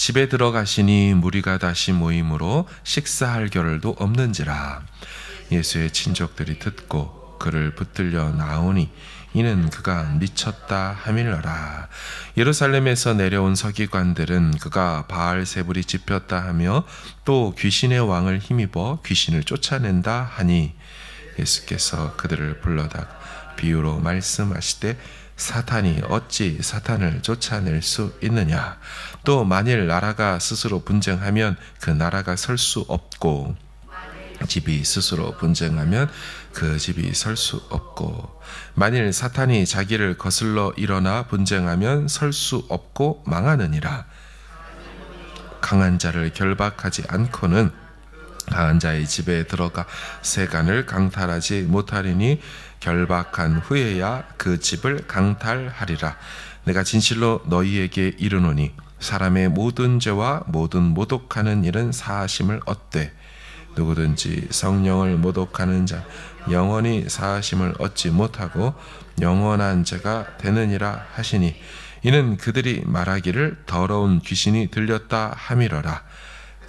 집에 들어가시니 무리가 다시 모임으로 식사할 겨를도 없는지라. 예수의 친족들이 듣고 그를 붙들려 나오니 이는 그가 미쳤다 하밀러라. 예루살렘에서 내려온 서기관들은 그가 바알세불이 집혔다 하며 또 귀신의 왕을 힘입어 귀신을 쫓아낸다 하니 예수께서 그들을 불러다가 비유로 말씀하시되 사탄이 어찌 사탄을 쫓아낼 수 있느냐. 또 만일 나라가 스스로 분쟁하면 그 나라가 설 수 없고 집이 스스로 분쟁하면 그 집이 설 수 없고 만일 사탄이 자기를 거슬러 일어나 분쟁하면 설 수 없고 망하느니라. 강한 자를 결박하지 않고는 강한 자의 집에 들어가 세간을 강탈하지 못하리니 결박한 후에야 그 집을 강탈하리라. 내가 진실로 너희에게 이르노니 사람의 모든 죄와 모든 모독하는 일은 사하심을 얻되 누구든지 성령을 모독하는 자 영원히 사하심을 얻지 못하고 영원한 죄가 되느니라 하시니 이는 그들이 말하기를 더러운 귀신이 들렸다 함이러라.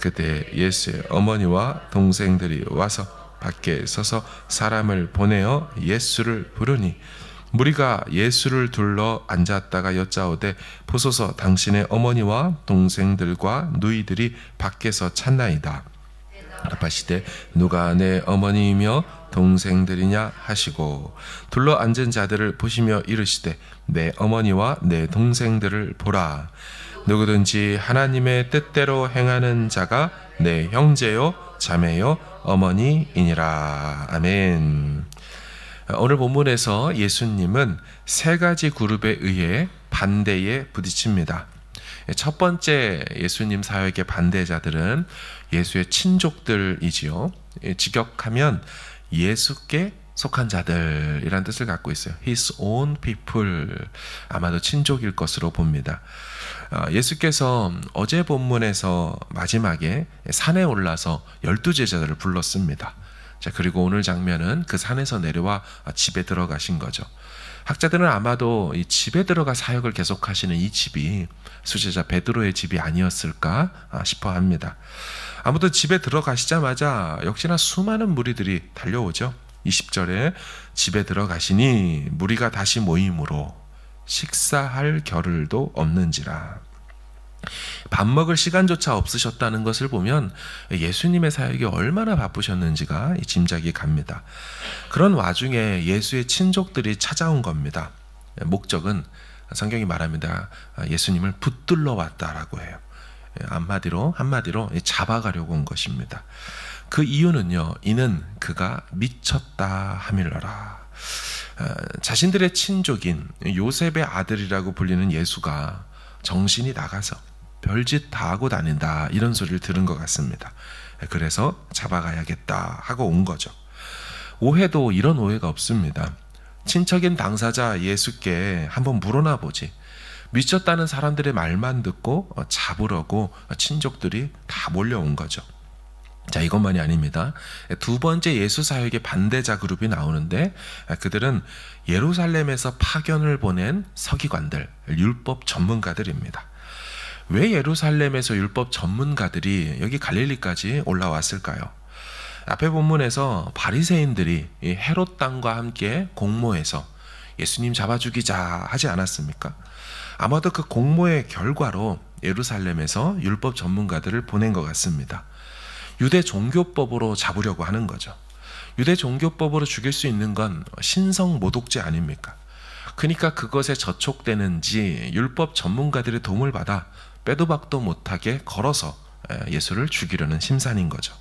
그때 예수의 어머니와 동생들이 와서 밖에 서서 사람을 보내어 예수를 부르니 무리가 예수를 둘러 앉았다가 여짜오되 보소서 당신의 어머니와 동생들과 누이들이 밖에서 찾나이다. 답하시되 누가 내 어머니이며 동생들이냐 하시고 둘러 앉은 자들을 보시며 이르시되 내 어머니와 내 동생들을 보라. 누구든지 하나님의 뜻대로 행하는 자가 내 형제요 자매요 어머니이니라. 아멘. 오늘 본문에서 예수님은 세 가지 그룹에 의해 반대에 부딪힙니다. 첫 번째 예수님 사역의 반대자들은 예수의 친족들이지요. 직역하면 예수께 속한 자들이란 뜻을 갖고 있어요. His own people. 아마도 친족일 것으로 봅니다. 예수께서 어제 본문에서 마지막에 산에 올라서 12제자들을 불렀습니다. 자, 그리고 오늘 장면은 그 산에서 내려와 집에 들어가신 거죠. 학자들은 아마도 이 집에 들어가 사역을 계속하시는 이 집이 수제자 베드로의 집이 아니었을까 싶어 합니다. 아무튼 집에 들어가시자마자 역시나 수많은 무리들이 달려오죠. 20절에 집에 들어가시니 무리가 다시 모임으로 식사할 겨를도 없는지라. 밥 먹을 시간조차 없으셨다는 것을 보면 예수님의 사역이 얼마나 바쁘셨는지가 짐작이 갑니다. 그런 와중에 예수의 친족들이 찾아온 겁니다. 목적은 성경이 말합니다. 예수님을 붙들러 왔다라고 해요. 한마디로 잡아가려고 온 것입니다. 그 이유는요, 이는 그가 미쳤다 하밀러라. 자신들의 친족인 요셉의 아들이라고 불리는 예수가 정신이 나가서 별짓 다 하고 다닌다, 이런 소리를 들은 것 같습니다. 그래서 잡아가야겠다 하고 온 거죠. 오해도 이런 오해가 없습니다. 친척인 당사자 예수께 한번 물어나 보지. 미쳤다는 사람들의 말만 듣고 잡으려고 친족들이 다 몰려온 거죠. 자, 이것만이 아닙니다. 두 번째 예수 사역의 반대자 그룹이 나오는데 그들은 예루살렘에서 파견을 보낸 서기관들, 율법 전문가들입니다. 왜 예루살렘에서 율법 전문가들이 여기 갈릴리까지 올라왔을까요? 앞에 본문에서 바리새인들이 헤롯 당과 함께 공모해서 예수님 잡아 죽이자 하지 않았습니까? 아마도 그 공모의 결과로 예루살렘에서 율법 전문가들을 보낸 것 같습니다. 유대 종교법으로 잡으려고 하는 거죠. 유대 종교법으로 죽일 수 있는 건 신성 모독죄 아닙니까? 그러니까 그것에 저촉되는지 율법 전문가들의 도움을 받아 빼도 박도 못하게 걸어서 예수를 죽이려는 심산인 거죠.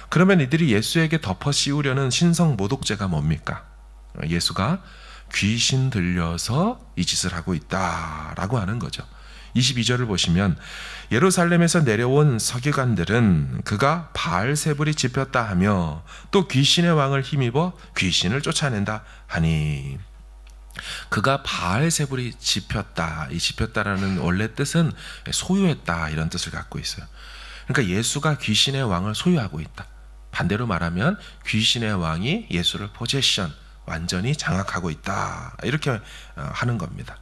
그러면 이들이 예수에게 덮어 씌우려는 신성 모독죄가 뭡니까? 예수가 귀신 들려서 이 짓을 하고 있다라고 하는 거죠. 22절을 보시면 예루살렘에서 내려온 서기관들은 그가 바알세불이 집혔다 하며 또 귀신의 왕을 힘입어 귀신을 쫓아낸다 하니, 그가 바알세불이 집혔다, 이 집혔다라는 원래 뜻은 소유했다, 이런 뜻을 갖고 있어요. 그러니까 예수가 귀신의 왕을 소유하고 있다. 반대로 말하면 귀신의 왕이 예수를 포제션, 완전히 장악하고 있다, 이렇게 하는 겁니다.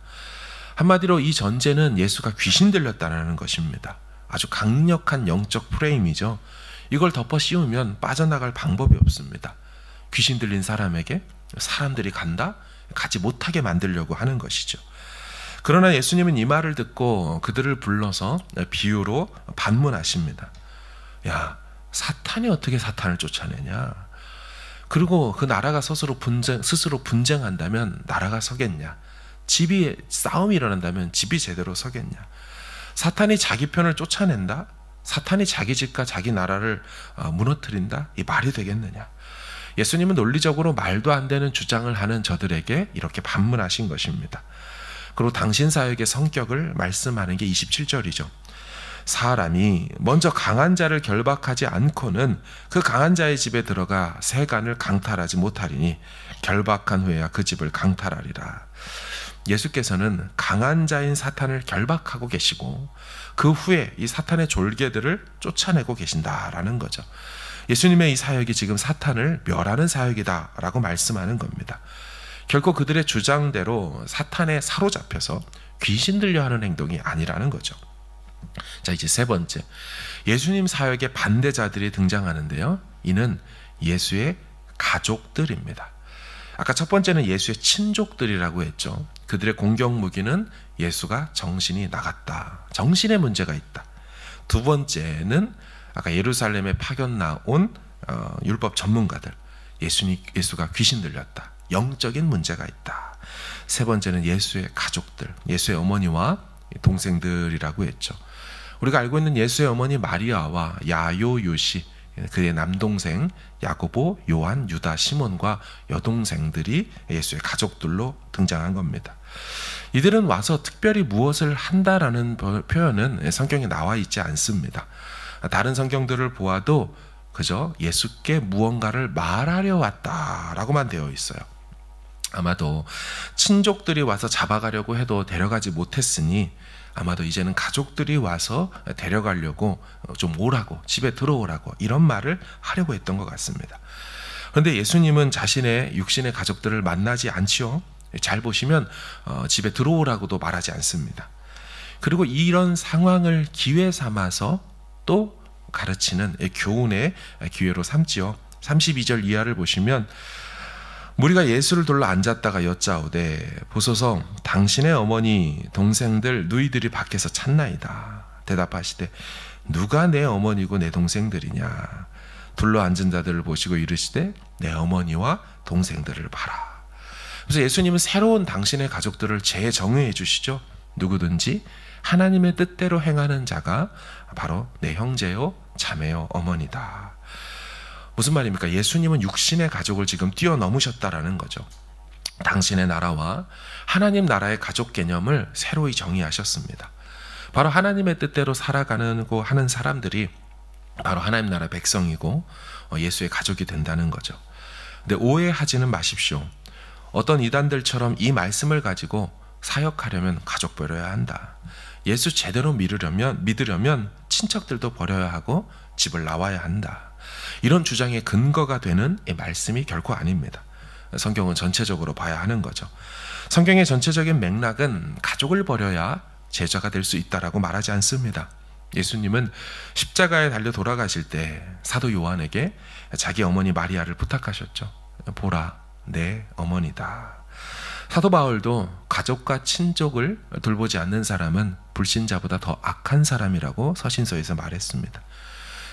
한마디로 이 전제는 예수가 귀신 들렸다는 것입니다. 아주 강력한 영적 프레임이죠. 이걸 덮어 씌우면 빠져나갈 방법이 없습니다. 귀신 들린 사람에게 사람들이 간다? 가지 못하게 만들려고 하는 것이죠. 그러나 예수님은 이 말을 듣고 그들을 불러서 비유로 반문하십니다. 야, 사탄이 어떻게 사탄을 쫓아내냐? 그리고 그 나라가 스스로 분쟁한다면 나라가 서겠냐? 집이 싸움이 일어난다면 집이 제대로 서겠냐? 사탄이 자기 편을 쫓아낸다? 사탄이 자기 집과 자기 나라를 무너뜨린다? 이 말이 되겠느냐? 예수님은 논리적으로 말도 안 되는 주장을 하는 저들에게 이렇게 반문하신 것입니다. 그리고 당신 사역의 성격을 말씀하는 게 27절이죠. 사람이 먼저 강한 자를 결박하지 않고는 그 강한 자의 집에 들어가 세간을 강탈하지 못하리니 결박한 후에야 그 집을 강탈하리라. 예수께서는 강한 자인 사탄을 결박하고 계시고 그 후에 이 사탄의 졸개들을 쫓아내고 계신다라는 거죠. 예수님의 이 사역이 지금 사탄을 멸하는 사역이다라고 말씀하는 겁니다. 결코 그들의 주장대로 사탄에 사로잡혀서 귀신 들려 하는 행동이 아니라는 거죠. 자, 이제 세 번째, 예수님 사역의 반대자들이 등장하는데요. 이는 예수의 가족들입니다. 아까 첫 번째는 예수의 친족들이라고 했죠. 그들의 공격 무기는 예수가 정신이 나갔다, 정신에 문제가 있다. 두 번째는 아까 예루살렘에 파견 나온 율법 전문가들, 예수가 귀신 들렸다, 영적인 문제가 있다. 세 번째는 예수의 가족들, 예수의 어머니와 동생들이라고 했죠. 우리가 알고 있는 예수의 어머니 마리아와 야요, 요시, 그의 남동생 야고보, 요한, 유다, 시몬과 여동생들이 예수의 가족들로 등장한 겁니다. 이들은 와서 특별히 무엇을 한다라는 표현은 성경에 나와 있지 않습니다. 다른 성경들을 보아도 그저 예수께 무언가를 말하려 왔다라고만 되어 있어요. 아마도 친족들이 와서 잡아가려고 해도 데려가지 못했으니 아마도 이제는 가족들이 와서 데려가려고 좀 오라고, 집에 들어오라고 이런 말을 하려고 했던 것 같습니다. 그런데 예수님은 자신의 육신의 가족들을 만나지 않지요. 잘 보시면 집에 들어오라고도 말하지 않습니다. 그리고 이런 상황을 기회 삼아서 또 가르치는 교훈의 기회로 삼지요. 32절 이하를 보시면 무리가 예수를 둘러 앉았다가 여짜오되 보소서 당신의 어머니 동생들 누이들이 밖에서 찾나이다. 대답하시되 누가 내 어머니고 내 동생들이냐. 둘러 앉은 자들을 보시고 이르시되 내 어머니와 동생들을 봐라. 그래서 예수님은 새로운 당신의 가족들을 재정의해 주시죠. 누구든지 하나님의 뜻대로 행하는 자가 바로 내 형제요 자매요 어머니다. 무슨 말입니까? 예수님은 육신의 가족을 지금 뛰어넘으셨다라는 거죠. 당신의 나라와 하나님 나라의 가족 개념을 새로이 정의하셨습니다. 바로 하나님의 뜻대로 살아가고 하는 사람들이 바로 하나님 나라 백성이고 예수의 가족이 된다는 거죠. 근데 오해하지는 마십시오. 어떤 이단들처럼 이 말씀을 가지고 사역하려면 가족 버려야 한다. 예수 제대로 믿으려면 친척들도 버려야 하고 집을 나와야 한다. 이런 주장의 근거가 되는 이 말씀이 결코 아닙니다. 성경은 전체적으로 봐야 하는 거죠. 성경의 전체적인 맥락은 가족을 버려야 제자가 될 수 있다라고 말하지 않습니다. 예수님은 십자가에 달려 돌아가실 때 사도 요한에게 자기 어머니 마리아를 부탁하셨죠. 보라, 내 어머니다. 사도 바울도 가족과 친족을 돌보지 않는 사람은 불신자보다 더 악한 사람이라고 서신서에서 말했습니다.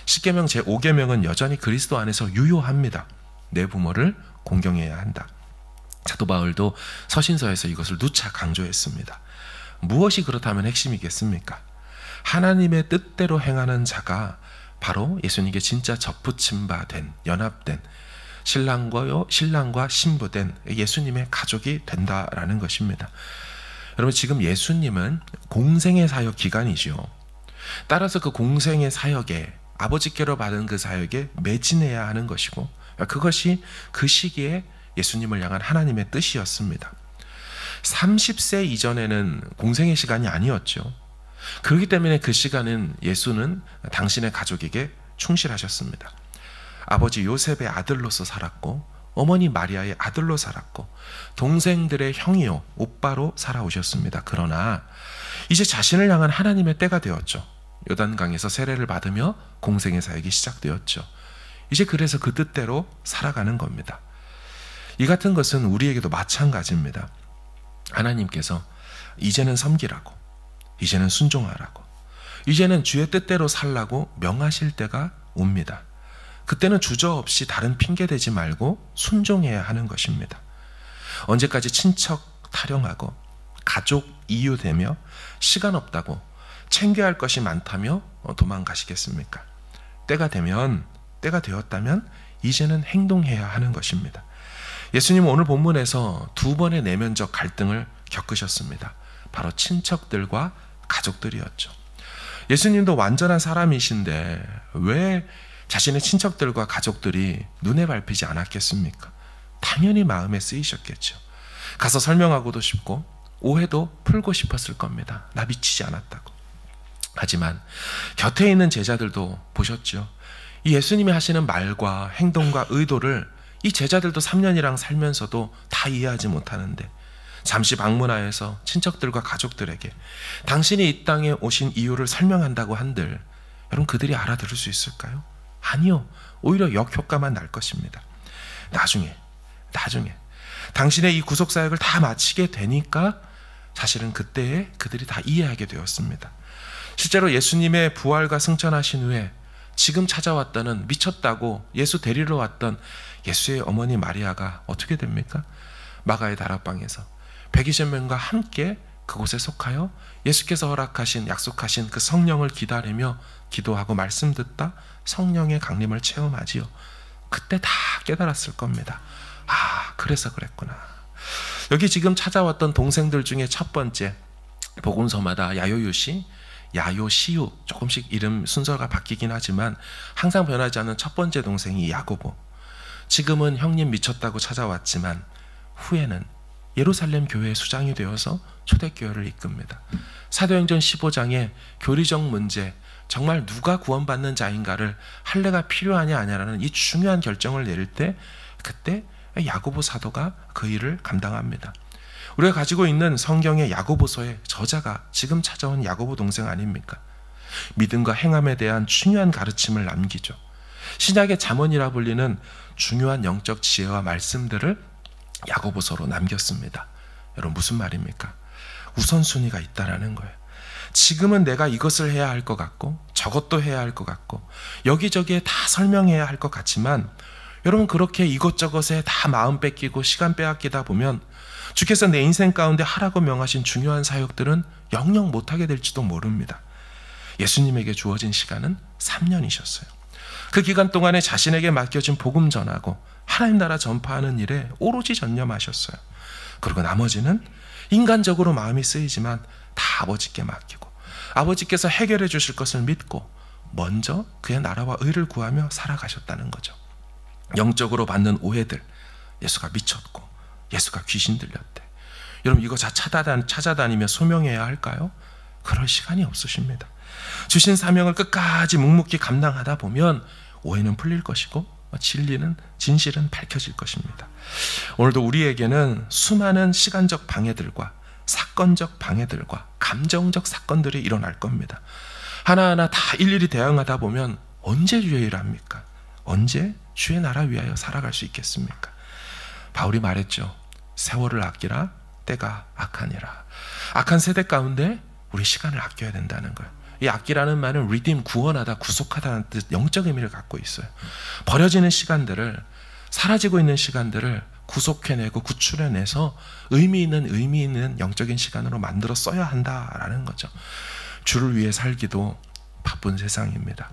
십계명 제5계명은 여전히 그리스도 안에서 유효합니다. 내 부모를 공경해야 한다. 사도 바울도 서신서에서 이것을 누차 강조했습니다. 무엇이 그렇다면 핵심이겠습니까? 하나님의 뜻대로 행하는 자가 바로 예수님께 진짜 접붙임 바 된, 연합된 신랑과 신부된 예수님의 가족이 된다라는 것입니다. 여러분, 지금 예수님은 공생의 사역 기간이죠. 따라서 그 공생의 사역에 아버지께로 받은 그 사역에 매진해야 하는 것이고, 그것이 그 시기에 예수님을 향한 하나님의 뜻이었습니다. 30세 이전에는 공생의 시간이 아니었죠. 그렇기 때문에 그 시간은 예수는 당신의 가족에게 충실하셨습니다. 아버지 요셉의 아들로서 살았고, 어머니 마리아의 아들로 살았고, 동생들의 형이요 오빠로 살아오셨습니다. 그러나 이제 자신을 향한 하나님의 때가 되었죠. 요단강에서 세례를 받으며 공생의 사역이 시작되었죠. 이제 그래서 그 뜻대로 살아가는 겁니다. 이 같은 것은 우리에게도 마찬가지입니다. 하나님께서 이제는 섬기라고, 이제는 순종하라고, 이제는 주의 뜻대로 살라고 명하실 때가 옵니다. 그때는 주저없이 다른 핑계 대지 말고 순종해야 하는 것입니다. 언제까지 친척 타령하고 가족 이유되며 시간 없다고 챙겨야 할 것이 많다며 도망가시겠습니까? 때가 되었다면 이제는 행동해야 하는 것입니다. 예수님은 오늘 본문에서 두 번의 내면적 갈등을 겪으셨습니다. 바로 친척들과 가족들이었죠. 예수님도 완전한 사람이신데 왜 자신의 친척들과 가족들이 눈에 밟히지 않았겠습니까? 당연히 마음에 쓰이셨겠죠. 가서 설명하고도 싶고 오해도 풀고 싶었을 겁니다. 나 미치지 않았다고. 하지만 곁에 있는 제자들도 보셨죠. 이 예수님이 하시는 말과 행동과 의도를 이 제자들도 3년이랑 살면서도 다 이해하지 못하는데 잠시 방문하여서 친척들과 가족들에게 당신이 이 땅에 오신 이유를 설명한다고 한들 여러분 그들이 알아들을 수 있을까요? 아니요. 오히려 역효과만 날 것입니다. 나중에 당신의 이 구속사역을 다 마치게 되니까 사실은 그때에 그들이 다 이해하게 되었습니다. 실제로 예수님의 부활과 승천하신 후에 지금 찾아왔다는 미쳤다고 예수 데리러 왔던 예수의 어머니 마리아가 어떻게 됩니까? 마가의 다락방에서 120명과 함께 그곳에 속하여 예수께서 약속하신 그 성령을 기다리며 기도하고 말씀 듣다 성령의 강림을 체험하지요. 그때 다 깨달았을 겁니다. 아, 그래서 그랬구나. 여기 지금 찾아왔던 동생들 중에 첫 번째, 복음서마다 야요유시, 야요시유, 조금씩 이름 순서가 바뀌긴 하지만 항상 변하지 않는 첫 번째 동생이 야고보. 지금은 형님 미쳤다고 찾아왔지만 후에는 예루살렘 교회의 수장이 되어서 초대교회를 이끕니다. 사도행전 15장에 교리적 문제, 정말 누가 구원받는 자인가를 할례가 필요하냐 아니냐라는 이 중요한 결정을 내릴 때 그때 야고보 사도가 그 일을 감당합니다. 우리가 가지고 있는 성경의 야고보서의 저자가 지금 찾아온 야고보 동생 아닙니까? 믿음과 행함에 대한 중요한 가르침을 남기죠. 신약의 잠언이라 불리는 중요한 영적 지혜와 말씀들을 야고보서로 남겼습니다. 여러분 무슨 말입니까? 우선순위가 있다라는 거예요. 지금은 내가 이것을 해야 할 것 같고 저것도 해야 할 것 같고 여기저기에 다 설명해야 할 것 같지만 여러분 그렇게 이것저것에 다 마음 뺏기고 시간 빼앗기다 보면 주께서 내 인생 가운데 하라고 명하신 중요한 사역들은 영영 못하게 될지도 모릅니다. 예수님에게 주어진 시간은 3년이셨어요. 그 기간 동안에 자신에게 맡겨진 복음 전하고 하나님 나라 전파하는 일에 오로지 전념하셨어요. 그리고 나머지는 인간적으로 마음이 쓰이지만 다 아버지께 맡기고 아버지께서 해결해 주실 것을 믿고 먼저 그의 나라와 의를 구하며 살아가셨다는 거죠. 영적으로 받는 오해들, 예수가 미쳤고 예수가 귀신 들렸대. 여러분 이거 다 찾아다니며 소명해야 할까요? 그럴 시간이 없으십니다. 주신 사명을 끝까지 묵묵히 감당하다 보면 오해는 풀릴 것이고 진실은 밝혀질 것입니다. 오늘도 우리에게는 수많은 시간적 방해들과 사건적 방해들과 감정적 사건들이 일어날 겁니다. 하나하나 다 일일이 대응하다 보면 언제 주의 일을 합니까? 언제 주의 나라 위하여 살아갈 수 있겠습니까? 바울이 말했죠. 세월을 아끼라 때가 악하니라. 악한 세대 가운데 우리 시간을 아껴야 된다는 거예요. 이 아끼라는 말은 redeem, 구원하다, 구속하다는 뜻, 영적 의미를 갖고 있어요. 버려지는 시간들을, 사라지고 있는 시간들을 구속해내고 구출해내서 의미 있는 영적인 시간으로 만들어 써야 한다라는 거죠. 주를 위해 살기도 바쁜 세상입니다.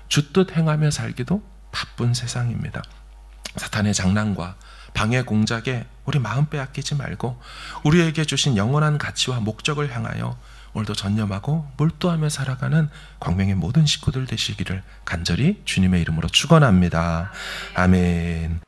주 뜻 행하며 살기도 바쁜 세상입니다. 사탄의 장난과 방해 공작에 우리 마음 빼앗기지 말고 우리에게 주신 영원한 가치와 목적을 향하여 오늘도 전념하고 몰두하며 살아가는 광명의 모든 식구들 되시기를 간절히 주님의 이름으로 축원합니다. 아멘.